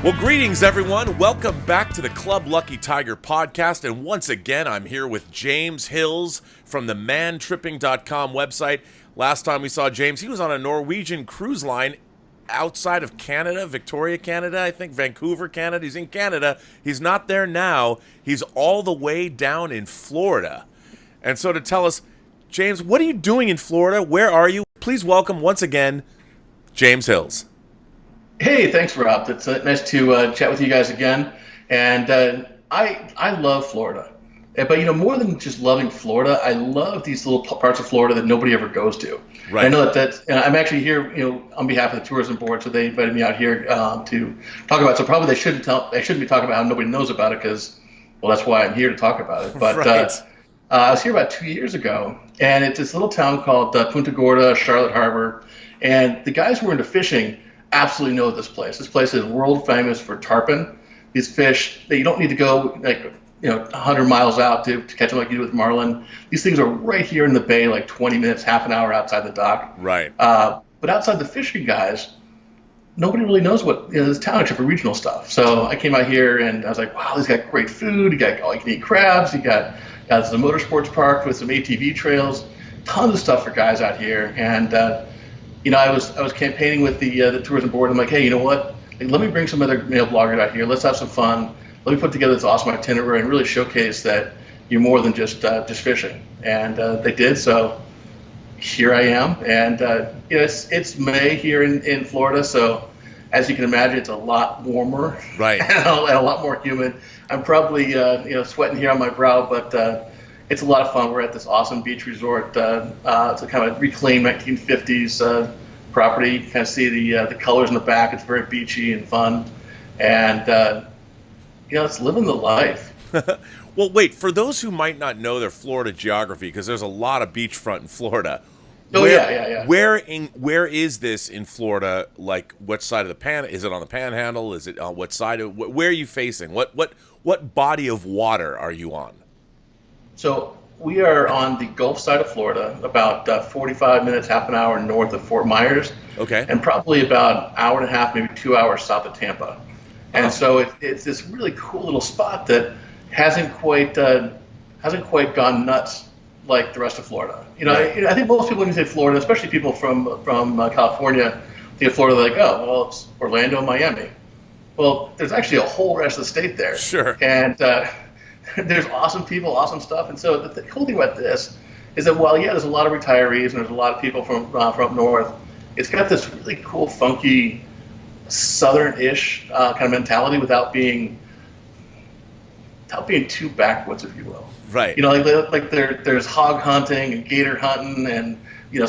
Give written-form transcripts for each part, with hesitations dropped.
Well, greetings, everyone. Welcome back to the Club Lucky Tiger podcast. And once again, I'm here with James Hills from the mantripping.com website. Last time we saw James, he was on a Norwegian cruise line outside of Canada, Victoria, Canada, I think, Vancouver, Canada. He's in Canada. He's not there now. He's all the way down in Florida. And so to tell us, James, what are you doing in Florida? Where are you? Please welcome once again, James Hills. Hey, thanks, Rob. It's nice to chat with you guys again. And I love Florida. But, more than just loving Florida, I love these little parts of Florida that nobody ever goes to. Right. I know that I'm actually here, on behalf of the tourism board, so they invited me out here to talk about it. So probably they shouldn't be talking about how nobody knows about it because, well, that's why I'm here to talk about it. But right. I was here about 2 years ago, and it's this little town called Punta Gorda, Charlotte Harbor. And the guys who were into fishing absolutely know this place. This place is world famous for tarpon. These fish that you don't need to go 100 miles out to catch them like you do with marlin. These things are right here in the bay, like 20 minutes, half an hour outside the dock. Right. But outside the fishing guys, nobody really knows what this town except for regional stuff. So I came out here and I was like, wow, this got great food. You got all you can eat crabs. You got the motorsports park with some ATV trails. Tons of stuff for guys out here. And I was campaigning with the tourism board. I'm like, hey, you know what? Let me bring some other male bloggers out here. Let's have some fun. Let me put together this awesome itinerary and really showcase that you're more than just fishing. And they did. So here I am. And it's May here in Florida. So as you can imagine, it's a lot warmer, right, and a lot more humid. I'm probably sweating here on my brow, but it's a lot of fun. We're at this awesome beach resort. It's a kind of reclaimed 1950s property. You can kind of see the colors in the back. It's very beachy and fun, and it's living the life. Well, wait, for those who might not know their Florida geography, because there's a lot of beachfront in Florida. Yeah. Where is this in Florida? Like, what side of the is it on the Panhandle? Is it on what side of? Where are you facing? What body of water are you on? So we are on the Gulf side of Florida, about 45 minutes, half an hour north of Fort Myers. Okay. And probably about an hour and a half, maybe 2 hours south of Tampa. And so it's this really cool little spot that hasn't quite gone nuts like the rest of Florida. I think most people, when you say Florida, especially people from California, think of Florida like, oh, well, it's Orlando, Miami. Well, there's actually a whole rest of the state there. Sure. And there's awesome people, awesome stuff. And so the cool thing about this is that while, there's a lot of retirees and there's a lot of people from up north, it's got this really cool, funky, southern-ish kind of mentality without being too backwoods, if you will. Right. Like there's hog hunting and gator hunting and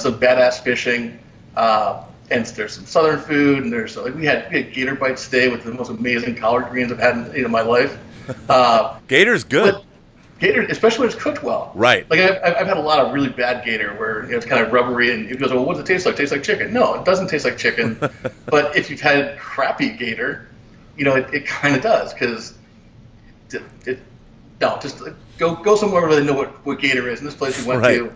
some badass fishing, and there's some southern food, and there's we had gator bites today with the most amazing collard greens I've had in my life. Gator's good. Gator, especially when it's cooked well. Right. Like I've had a lot of really bad gator where it's kind of rubbery and it goes, well, what does it taste like? It tastes like chicken. No, it doesn't taste like chicken. But if you've had crappy gator, it kind of does because just go somewhere where they know what gator is. And this place we went to,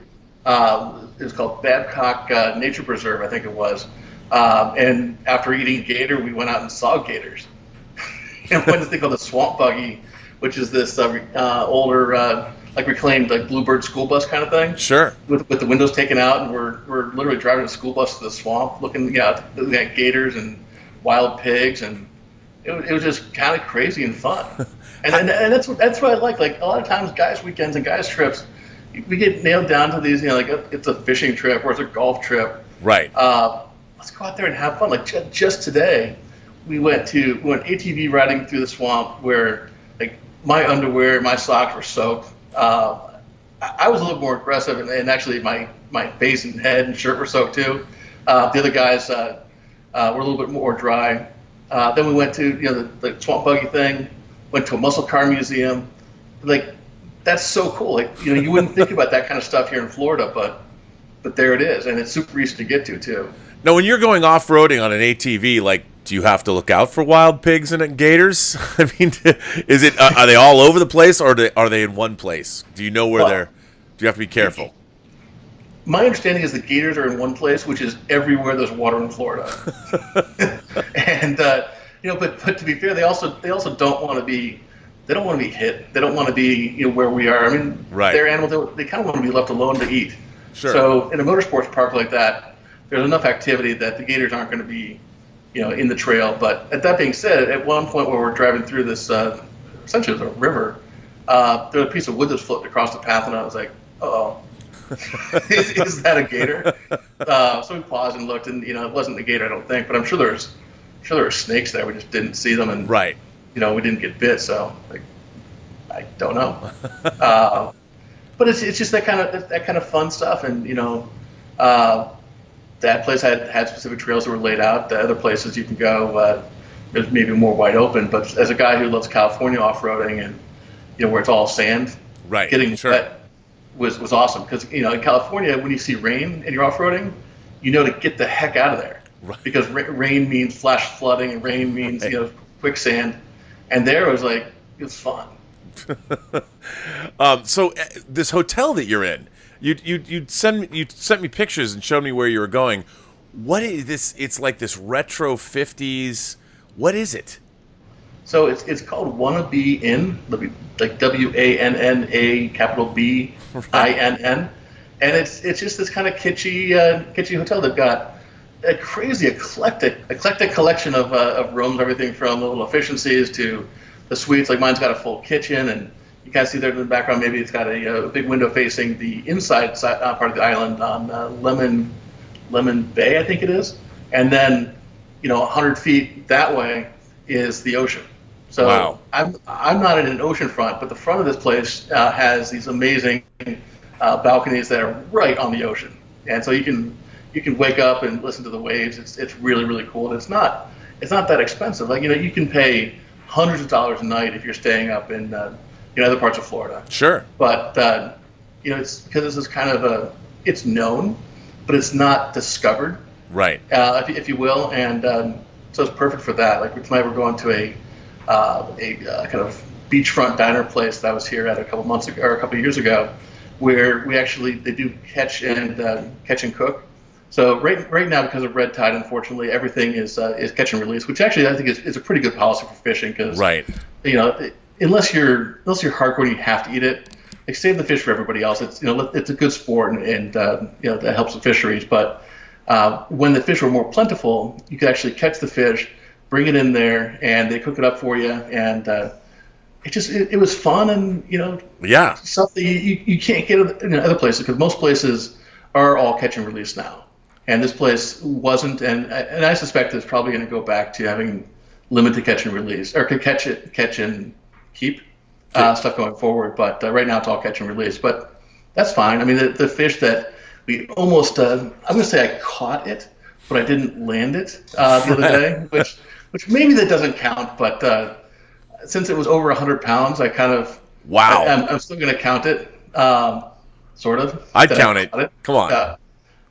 it was called Babcock Nature Preserve, I think it was. And after eating gator, we went out and saw gators. And went to think of the swamp buggy, which is this older, reclaimed bluebird school bus kind of thing. Sure. With the windows taken out, and we're literally driving a school bus to the swamp, looking at gators and wild pigs, and it was just kind of crazy and fun. And that's what I like. Like a lot of times, guys' weekends and guys' trips, we get nailed down to these. It's a fishing trip or it's a golf trip. Right. Let's go out there and have fun. Like just today, we went ATV riding through the swamp where my underwear, my socks were soaked. I was a little more aggressive, and actually my face and head and shirt were soaked too. The other guys were a little bit more dry. Then we went to the swamp buggy thing, went to a muscle car museum. That's so cool. You wouldn't think about that kind of stuff here in Florida, but there it is, and it's super easy to get to too. Now, when you're going off-roading on an ATV, do you have to look out for wild pigs and gators? I mean, are they all over the place, or are they in one place? Do you know where they're? Do you have to be careful? My understanding is the gators are in one place, which is everywhere there's water in Florida. And but to be fair, they also don't want to be. They don't want to be hit. They don't want to be where we are. I mean, right. They're animals. They kind of want to be left alone to eat. Sure. So in a motorsports park like that, there's enough activity that the gators aren't going to be, in the trail. But that being said, at one point where we're driving through this, essentially it was a river, there was a piece of wood that was floating across the path, and I was like, uh-oh. is that a gator? So we paused and looked, and it wasn't a gator, I don't think, but I'm sure there were snakes there. We just didn't see them, and right. We didn't get bit, so I don't know. But it's just that kind of fun stuff, and that place had specific trails that were laid out. The other places you can go, there's maybe more wide open. But as a guy who loves California off-roading and where it's all sand, right, getting sure. wet was awesome, because in California, when you see rain and you're off-roading, to get the heck out of there, right. Because rain means flash flooding, and rain means quicksand, and there it was fun. So this hotel that you're in, you sent me pictures and showed me where you were going. What is this? It's like this retro 50s. What is it? So it's called Wannabe Inn, like WANNA capital BINN, and it's just this kind of kitschy hotel. They've got a crazy eclectic collection of rooms, everything from the little efficiencies to the suites. Like mine's got a full kitchen, and you can see there in the background. Maybe it's got a big window facing the inside side, part of the island on Lemon Bay, I think it is, and then 100 feet that way is the ocean. So wow. I'm not in an ocean front, but the front of this place has these amazing balconies that are right on the ocean, and so you can wake up and listen to the waves. It's really, really cool, and it's not that expensive. Like you can pay hundreds of dollars a night if you're staying up in other parts of Florida. Sure. But it's because this is kind of it's known, but it's not discovered. Right. If you will, and so it's perfect for that. Like tonight we're going to a kind of beachfront diner place that I was here at a couple of years ago, where they do catch and cook. So right now, because of red tide, unfortunately, everything is catch and release, which actually I think is a pretty good policy for fishing, because right. Unless you're hardcore and you have to eat it, like save the fish for everybody else. It's it's a good sport, and that helps the fisheries. But when the fish were more plentiful, you could actually catch the fish, bring it in there, and they cook it up for you, and it was fun, and yeah, something you can't get in other places, because most places are all catch and release now, and this place wasn't, and I suspect it's probably going to go back to having limited catch and release, or catch and keep stuff going forward. But right now it's all catch and release, but that's fine. I mean, the fish that we almost, I'm going to say I caught it, but I didn't land it the other day, which maybe that doesn't count, but since it was over 100 pounds, I kind of, wow, I'm still going to count it, sort of. I'd count it. Come on.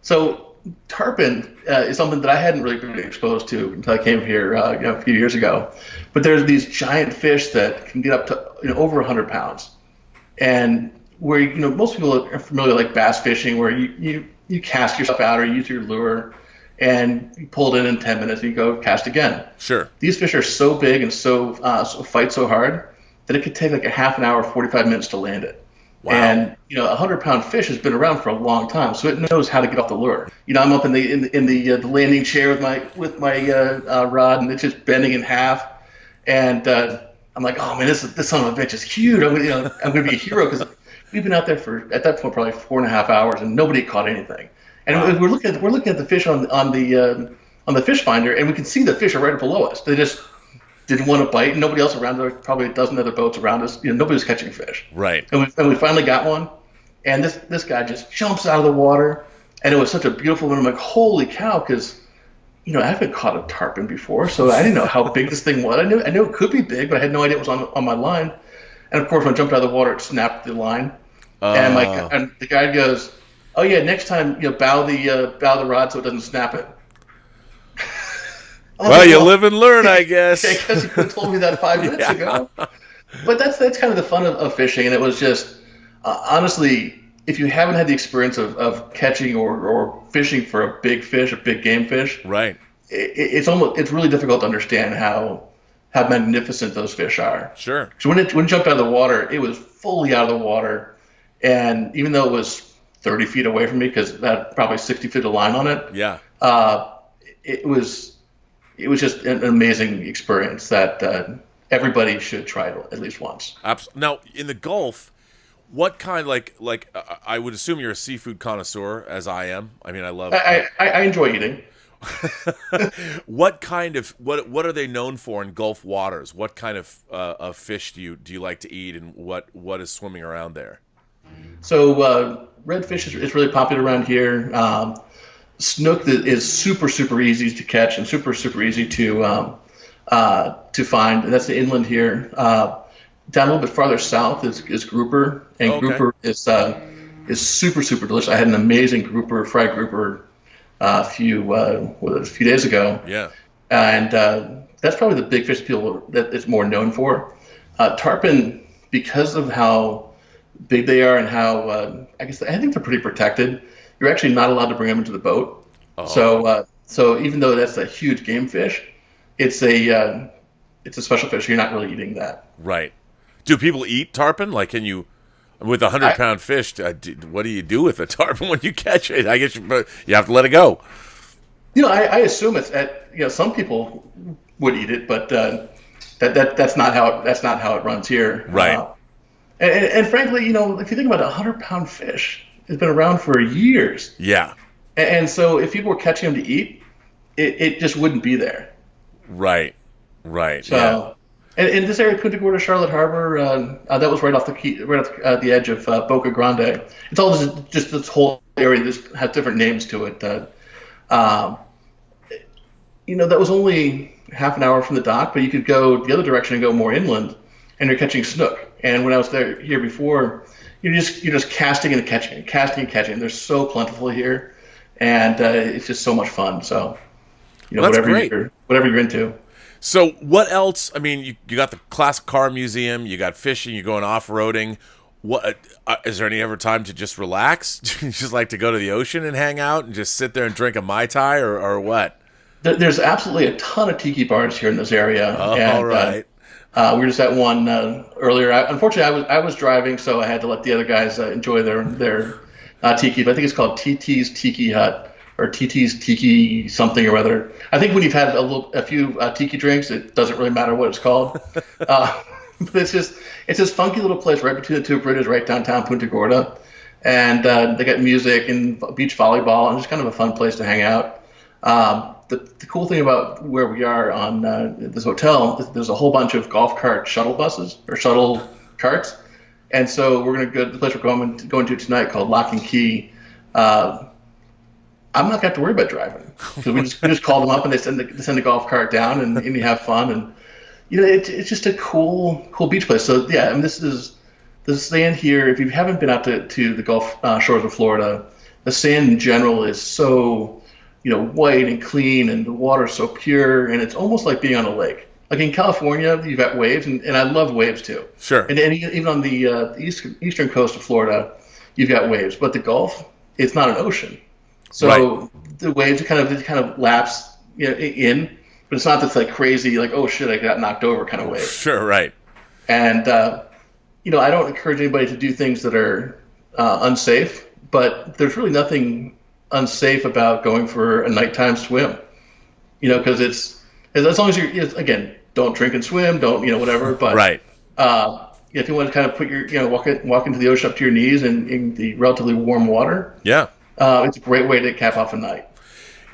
So tarpon is something that I hadn't really been exposed to until I came here a few years ago. But there's these giant fish that can get up to over 100 pounds, and where most people are familiar like bass fishing, where you cast yourself out or use your lure, and you pull it in 10 minutes and you go cast again. Sure. These fish are so big and so fight so hard that it could take like a half an hour, 45 minutes to land it. Wow. And a 100-pound fish has been around for a long time, so it knows how to get off the lure. I'm up in the landing chair with my rod, and it's just bending in half, and I'm like, oh man, this son of a bitch is huge. I'm gonna be a hero, because we've been out there for, at that point, probably 4.5 hours, and nobody caught anything. And wow. we're looking at the fish on the fish finder, and we can see the fish are right below us. They just didn't want to bite, and nobody else around. There were probably a dozen other boats around us. Nobody was catching fish. Right. And we finally got one, and this guy just jumps out of the water, and it was such a beautiful one. I'm like, holy cow, because I haven't caught a tarpon before, so I didn't know how big this thing was. I knew it could be big, but I had no idea it was on my line. And of course, when I jumped out of the water, it snapped the line. And the guy goes, "Oh yeah, next time bow the rod so it doesn't snap it." Well, you live and learn, I guess. I guess you could have told me that 5 minutes ago. But that's kind of the fun of fishing, and it was just honestly, if you haven't had the experience of catching or fishing for a big fish, a big game fish, right? it's really difficult to understand how magnificent those fish are. Sure. So when it jumped out of the water, it was fully out of the water, and even though it was 30 feet away from me, because that had probably 60 feet of line on it, Yeah. it was just an amazing experience that everybody should try it at least once. Now, in the Gulf, what kind, I would assume you're a seafood connoisseur, as I am. I mean, I love. I enjoy eating. What are they known for in Gulf waters? What kind of fish do you like to eat, and what is swimming around there? So redfish is really popular around here. Snook is super easy to catch and super easy to find. And that's the inland here. Down a little bit farther south is grouper, and grouper is super delicious. I had an amazing fried grouper a few days ago. Yeah, and that's probably the big fish that it's more known for. Tarpon, because of how big they are and how I think they're pretty protected. You're actually not allowed to bring them into the boat. Oh. So even though that's a huge game fish, it's a special fish. You're not really eating that. Right. Do people eat tarpon? Like, can you, with 100-pound fish, what do you do with a tarpon when you catch it? I guess you have to let it go. I assume some people would eat it, but that's not how it runs here. Right. And frankly, if you think about a 100-pound fish, it's been around for years. Yeah. And so if people were catching them to eat, it just wouldn't be there. Right. So, yeah. And this area, Punta Gorda, Charlotte Harbor, that was right off the edge of Boca Grande. It's all just this whole area just has different names to it. That was only half an hour from the dock, but you could go the other direction and go more inland, and you're catching snook. And when I was here before, you're just casting and catching. They're so plentiful here, and it's just so much fun. So, whatever you're into. So what else? I mean, you got the classic car museum, you got fishing, you're going off-roading. What is there any ever time to just relax? Just like to go to the ocean and hang out and just sit there and drink a Mai Tai or what? There's absolutely a ton of tiki bars here in this area. Oh, all right. We were just at one earlier. Unfortunately, I was driving, so I had to let the other guys enjoy their tiki. But I think it's called TT's Tiki Hut or TT's Tiki something or other. I think when you've had a few tiki drinks, it doesn't really matter what it's called. But it's this funky little place right between the two bridges, right downtown Punta Gorda, and they got music and beach volleyball, and it's kind of a fun place to hang out. The cool thing about where we are on this hotel is there's a whole bunch of golf cart shuttle buses or shuttle carts, and so we're going to go to the place we're going to tonight called Lock and Key. I'm not going to have to worry about driving because we just call them up and they send the golf cart down and you have fun, and it's just a cool beach place. So yeah, I mean this is the sand here. If you haven't been out to the Gulf shores of Florida, the sand in general is so white and clean, and the water is so pure, and it's almost like being on a lake. Like in California, you've got waves, and I love waves too. Sure. And even on the eastern coast of Florida, you've got waves, but the Gulf, it's not an ocean. So right. The waves kind of lapse in, but it's not this like crazy like, oh shit, I got knocked over kind of wave. Sure, right. And I don't encourage anybody to do things that are unsafe, but there's really nothing unsafe about going for a nighttime swim. Because it's as long as you're again, don't drink and swim, don't whatever. But right. If you want to kind of put your walk into the ocean up to your knees in the relatively warm water. Yeah. It's a great way to cap off a night.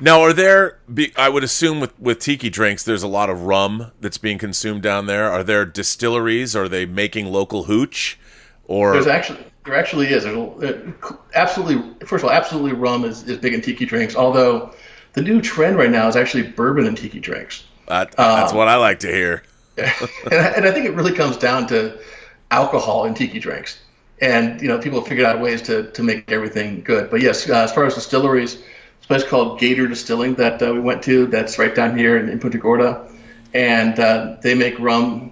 Now, I would assume with tiki drinks, there's a lot of rum that's being consumed down there. Are there distilleries? Are they making local hooch? Or there actually is. Absolutely rum is big in tiki drinks, although the new trend right now is actually bourbon in tiki drinks. That's what I like to hear. and I think it really comes down to alcohol in tiki drinks. And people have figured out ways to make everything good. But yes, as far as distilleries, there's a place called Gator Distilling that we went to. That's right down here in Punta Gorda, and they make rum.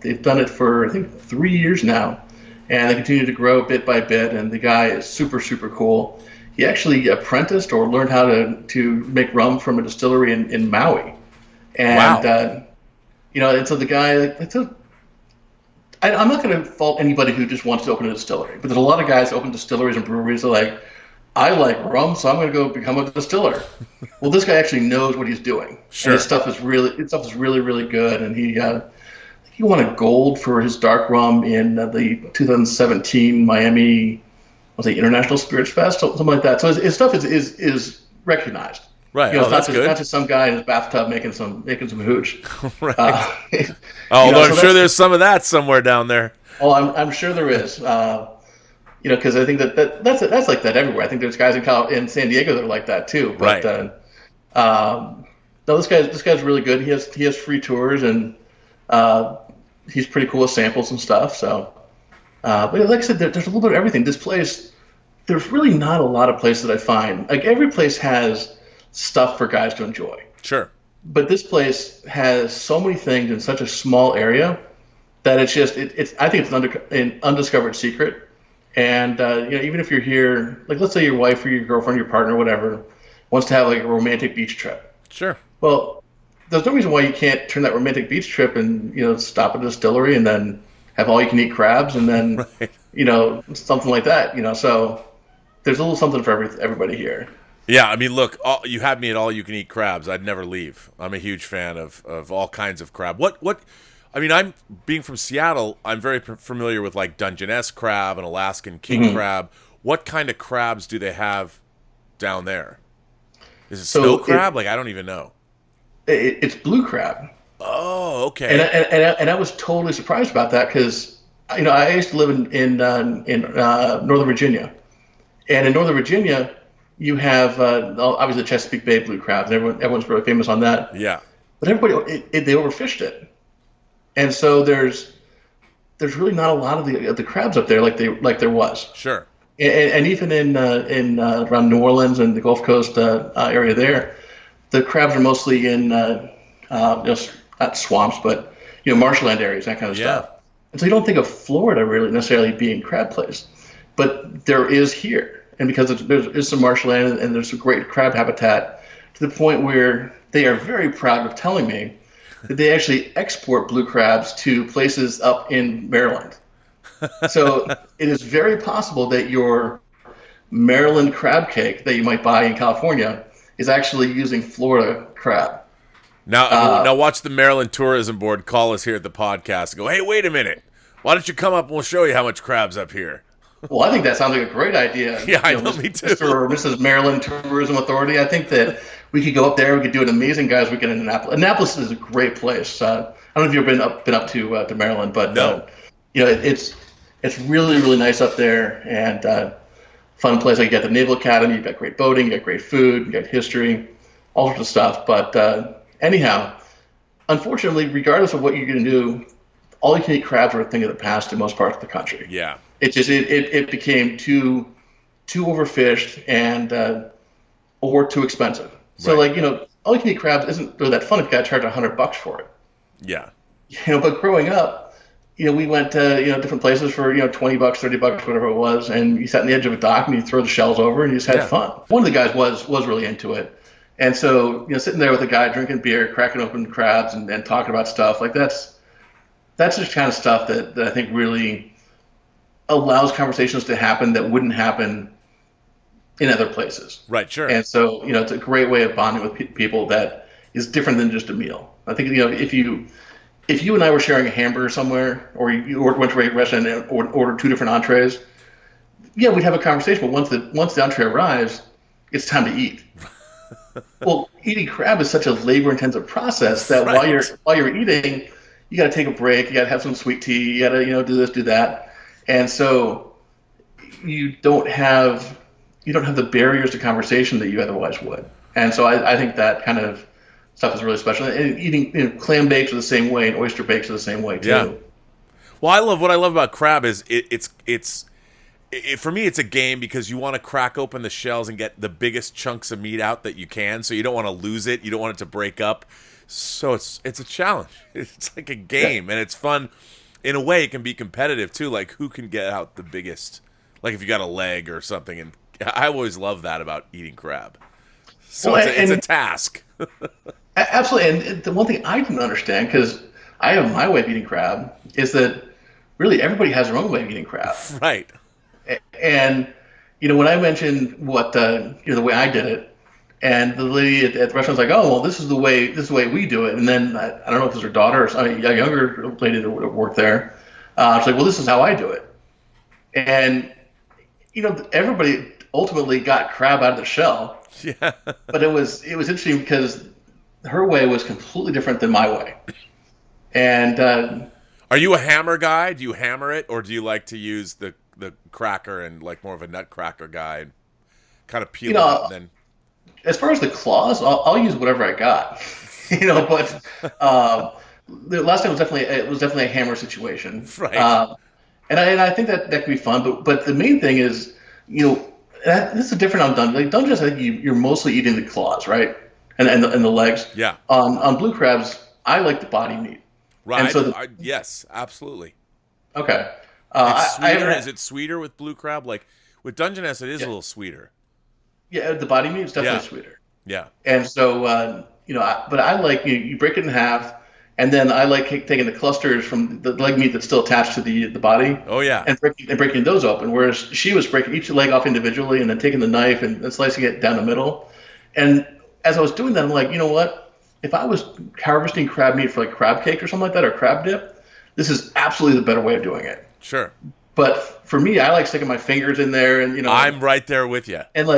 They've done it for I think 3 years now, and they continue to grow bit by bit. And the guy is super cool. he actually apprenticed or learned how to make rum from a distillery in Maui. And, Wow. and so the guy, I'm not going to fault anybody who just wants to open a distillery, but there's a lot of guys that open distilleries and breweries that are like, I like rum, so I'm going to go become a distiller. Well, this guy actually knows what he's doing. Sure. And his stuff is really, really good. And he won a gold for his dark rum in the 2017 Miami, was it International Spirits Fest, something like that. So his stuff is recognized. Right. It's that's good. not just some guy in his bathtub making some hooch. Right. Although I'm sure there's some of that somewhere down there. Oh, I'm sure there is. Because I think that's like that everywhere. I think there's guys in San Diego that are like that too. But, Right. No, this guy's really good. He has free tours, and he's pretty cool with samples and stuff. So, but like I said, there's a little bit of everything. This place, there's really not a lot of places that I find. Like every place has stuff for guys to enjoy. Sure. But this place has so many things in such a small area that it's just I think it's an undiscovered secret. And even if you're here, like let's say your wife or your girlfriend, your partner, whatever, wants to have like a romantic beach trip. Sure. Well, there's no reason why you can't turn that romantic beach trip and stop at a distillery and then have all you can eat crabs and then Right. Something like that. So there's a little something for everybody here. Yeah, I mean, look, you had me at all you can eat crabs. I'd never leave. I'm a huge fan of all kinds of crab. What? I mean, I'm being from Seattle. I'm very familiar with like Dungeness crab and Alaskan king crab. What kind of crabs do they have down there? Is it snow crab? I don't even know. It's blue crab. Oh, okay. And I was totally surprised about that because I used to live in Northern Virginia, and in Northern Virginia you have obviously the Chesapeake Bay blue crabs, and everyone's really famous on that. Yeah. But everybody they overfished it, and so there's really not a lot of the crabs up there like there was. Sure. And even in around New Orleans and the Gulf Coast area there, the crabs are mostly in not swamps, but marshland areas, that kind of stuff. And so you don't think of Florida really necessarily being crab place, but there is here, and because there's some marshland and there's a great crab habitat to the point where they are very proud of telling me that they actually export blue crabs to places up in Maryland. So it is very possible that your Maryland crab cake that you might buy in California is actually using Florida crab. Now watch the Maryland Tourism Board call us here at the podcast and go, hey, wait a minute. Why don't you come up and we'll show you how much crab's up here? Well, I think that sounds like a great idea. Yeah, I know, me too. Mr. or Mrs. Maryland Tourism Authority. I think that we could go up there. We could do an amazing guys weekend in Annapolis. Annapolis is a great place. I don't know if you've been up to Maryland, but no. It's really, really nice up there and fun place. Like you got the Naval Academy, you got great boating, you got great food, you got history, all sorts of stuff. But anyhow, unfortunately, regardless of what you're going to do, all you can eat crabs are a thing of the past in most parts of the country. Yeah. It became too overfished and or too expensive. So Right. all you can eat crabs isn't really that fun if you got to charge $100 for it. Yeah. But growing up, we went to different places for $20, $30, whatever it was, and you sat on the edge of a dock and you throw the shells over and you just had fun. One of the guys was really into it, and so sitting there with a guy drinking beer, cracking open crabs, and talking about stuff like that's just kind of stuff that I think really allows conversations to happen that wouldn't happen in other places. Right. Sure. And so it's a great way of bonding with people that is different than just a meal. I think if you and I were sharing a hamburger somewhere, or you went to a restaurant and ordered two different entrees, yeah, we'd have a conversation. But once the entree arrives, it's time to eat. Well, eating crab is such a labor-intensive process that Right. while you're eating, you got to take a break. You got to have some sweet tea. You got to do this, do that, and so you don't have the barriers to conversation that you otherwise would. And so I think that kind of stuff is really special. And eating clam bakes are the same way, and oyster bakes are the same way too. Yeah. Well, what I love about crab is for me it's a game because you want to crack open the shells and get the biggest chunks of meat out that you can. So you don't want to lose it. You don't want it to break up. So it's a challenge. It's like a game, and it's fun. In a way, it can be competitive too. Like who can get out the biggest? Like if you got a leg or something, I always love that about eating crab. So Well, it's a task. Absolutely. And the one thing I didn't understand, because I have my way of eating crab, is that really everybody has their own way of eating crab. Right. And, when I mentioned what, the way I did it, and the lady at the restaurant was like, "Oh, well, this is the way we do it." And then I don't know if it was her daughter or a younger lady that worked there. She's like, "Well, this is how I do it." And, everybody ultimately got crab out of the shell. Yeah. But it was interesting because her way was completely different than my way. And are you a hammer guy? Do you hammer it, or do you like to use the cracker and like more of a nutcracker guy and kind of peel it up and then? As far as the claws, I'll use whatever I got, But the last time it was definitely a hammer situation, right? And I think that can be fun. But the main thing is, this is different on Dungeness. Like Dungeness, I think you're mostly eating the claws, right, and the legs. Yeah. On blue crabs, I like the body meat. Right. And so yes, absolutely. Okay. It's sweeter. Is it sweeter with blue crab? Like with Dungeness, it is a little sweeter. Yeah, the body meat is definitely sweeter. Yeah. And so, but I like you break it in half, and then I like taking the clusters from the leg meat that's still attached to the body. Oh yeah. And breaking those open. Whereas she was breaking each leg off individually, and then taking the knife and slicing it down the middle. And as I was doing that, I'm like, you know what? If I was harvesting crab meat for like crab cake or something like that, or crab dip, this is absolutely the better way of doing it. Sure. But for me, I like sticking my fingers in there, and I'm right there with you. And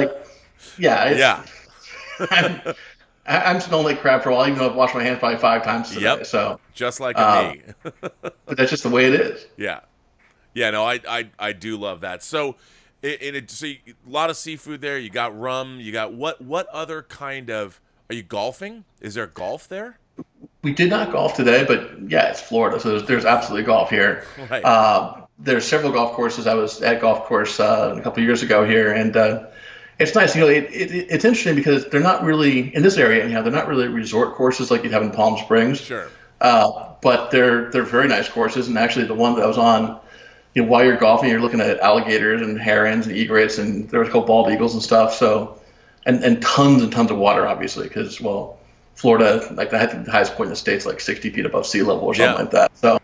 I'm smelling like crab for a while, even though I've washed my hands probably 5 times today. Yep. So just like me. But that's just the way it is. Yeah. Yeah. No, I do love that. So, so a lot of seafood there. You got rum. You got what other kind of? Are you golfing? Is there golf there? We did not golf today, but yeah, it's Florida, so there's absolutely golf here. Right. There's several golf courses. I was at a golf course a couple of years ago here, and it's nice. It's interesting because they're not really in this area. They're not really resort courses like you'd have in Palm Springs. Sure. But they're very nice courses, and actually the one that I was on, while you're golfing, you're looking at alligators and herons and egrets, and there was a couple bald eagles and stuff. So, and tons and tons of water, obviously, because Florida, like I think the highest point in the state's like 60 feet above sea level or something like that. So,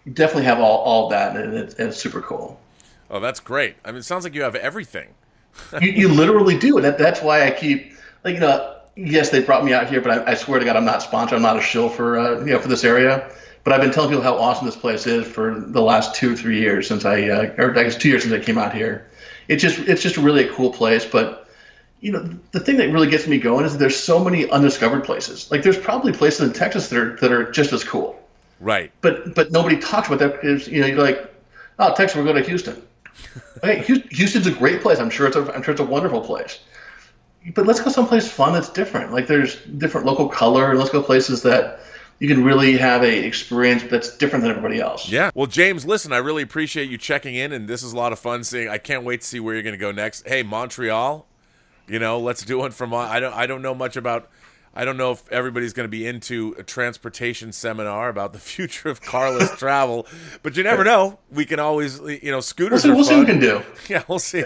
you definitely have all that, and it's super cool. Oh, that's great. I mean, it sounds like you have everything. you literally do, and that's why I keep yes, they brought me out here, but I swear to God, I'm not sponsored. I'm not a shill for for this area. But I've been telling people how awesome this place is for the last 2 or 3 years since or I guess 2 years since I came out here. It's just really a cool place. But the thing that really gets me going is that there's so many undiscovered places. Like there's probably places in Texas that are just as cool. Right. But nobody talks about that because you're like, oh, Texas, we're going to Houston. Okay, Houston's a great place. I'm sure it's a wonderful place. But let's go someplace fun that's different. Like there's different local color, and let's go places that you can really have a experience that's different than everybody else. Yeah. Well, James, listen, I really appreciate you checking in, and this is a lot of fun seeing. I can't wait to see where you're going to go next. Hey, Montreal, let's do one from. I don't know much about. I don't know if everybody's going to be into a transportation seminar about the future of carless travel, but you never know. We can always, scooters are fun. We'll see what we can do. Yeah, we'll see.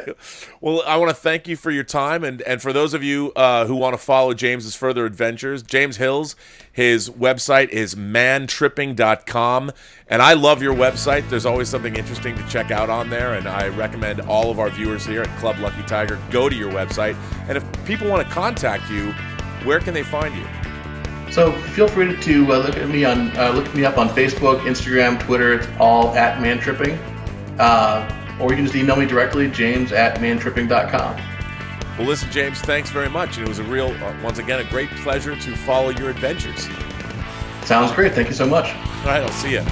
Well, I want to thank you for your time, and for those of you who want to follow James's further adventures, James Hills, his website is mantripping.com, and I love your website. There's always something interesting to check out on there, and I recommend all of our viewers here at Club Lucky Tiger go to your website, and if people want to contact you, where can they find you? So feel free to look me up on Facebook, Instagram, Twitter. It's all at mantripping. Or you can just email me directly, james@mantripping.com. Well, listen, James, thanks very much. And it was once again, a great pleasure to follow your adventures. Sounds great. Thank you so much. All right, I'll see you.